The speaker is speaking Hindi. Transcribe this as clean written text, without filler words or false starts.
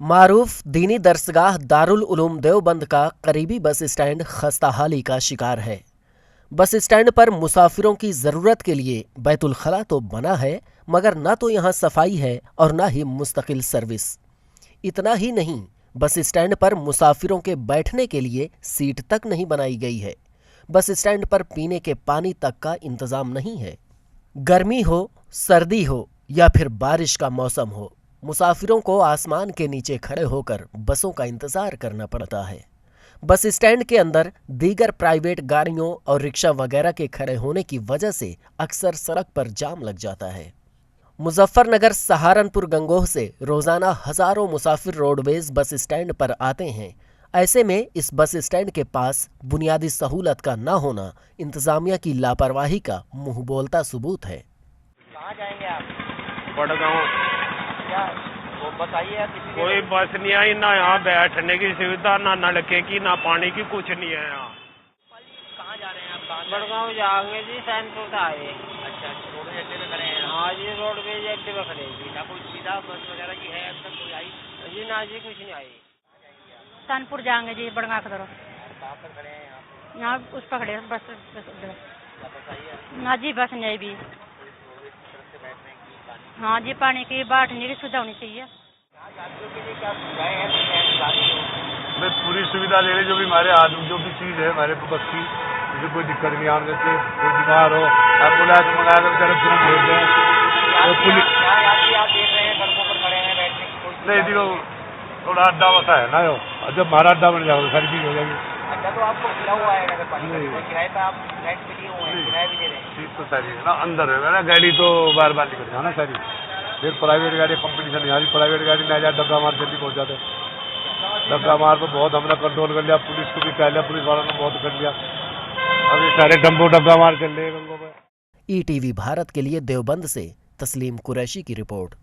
मारूफ दीनी दरसगाह दारुल उलूम देवबंद का करीबी बस स्टैंड खस्ताहाली का शिकार है। बस स्टैंड पर मुसाफिरों की जरूरत के लिए बैतुल खला तो बना है, मगर न तो यहाँ सफाई है और न ही मुस्तकिल सर्विस। इतना ही नहीं, बस स्टैंड पर मुसाफिरों के बैठने के लिए सीट तक नहीं बनाई गई है। बस स्टैंड पर पीने के पानी तक का इंतजाम नहीं है। गर्मी हो, सर्दी हो या फिर बारिश का मौसम हो, मुसाफिरों को आसमान के नीचे खड़े होकर बसों का इंतजार करना पड़ता है। बस स्टैंड के अंदर दीगर प्राइवेट गाड़ियों और रिक्शा वगैरह के खड़े होने की वजह से अक्सर सड़क पर जाम लग जाता है। मुजफ्फरनगर सहारनपुर गंगोह से रोजाना हजारों मुसाफिर रोडवेज बस स्टैंड पर आते हैं। ऐसे में इस बस स्टैंड के पास बुनियादी सहूलत का न होना इंतजामिया की लापरवाही का मुंह बोलता सबूत है। कहाँ जाएंगे आप? बड़गांव। क्या वो बताइए आप। कोई बस नहीं आई, ना यहाँ बैठने की सुविधा, ना नलके की, ना पानी की, कुछ नहीं है यहाँ। कहाँ जा रहे हैं आप? कहाँ बड़गांव जाएंगे जी, सैनपुर से आए। अच्छा, रोडवेज अड्डे पे खड़े हैं आप? हाँ जी, रोडवेज अड्डे पे खड़े जी। क्या कोई सुविधा बस वगैरह की है? अब तक कोई आई? जी ना जी, कुछ नहीं आई। सैनपुर जाएंगे जी, बड़गांव की तरफ। कहाँ पर खड़े हैं आप? यहाँ उस पर खड़े हैं, बस क्या बस आई है? ना जी, बस नहीं भी। रोडवेज की तरफ से बैठने की, पानी हाँ जी, पानी की बैठने की सुविधा होनी चाहिए। यहाँ यात्रियों के लिए क्या सुविधाएं हैं? तो क्या गाड़ी हो? मैं पूरी सुविधा ले रहे, जो भी हमारे हाथ जो भी चीज़ है हमारे बस की, मुझे कोई दिक्कत नहीं आने देते। कोई बीमार हो, एम्बुलेंस मंगा कर तरफ तुरंत भेज दें। और पुलिस यहाँ यात्री आप देख रहे हैं सड़कों पर खड़े हैं, बैठने की कोई सुविधा नहीं दियो, थोड़ा अड्डा वसा है ना यो, और जब हमारा अड्डा बन जाएगा सारी चीज़ हो जाएगी। अच्छा, तो आपको मिला हुआ है नगर पालिका नहीं। से? किराए पर आप रेंट पे लिए हुए हैं, नहीं। किराया भी दे रहे हैं? सीट तो सारी है ना अंदर है ना, गाड़ी तो बार बार निकल जाना सारी। फिर प्राइवेट गाड़ी कंपटीशन, यहाँ प्राइवेट गाड़ी में आ जाए डब्बा मार जल्दी पहुँच जाते। डब्बा मार पर बहुत हमने कंट्रोल कर लिया, पुलिस को भी कह लिया, पुलिस वालों ने बहुत कर लिया। अभी सारे डब्बो डब्बा मार चल रहे हैं गंगों में। ईटीवी भारत के लिए देवबंद से तस्लीम कुरैशी की रिपोर्ट।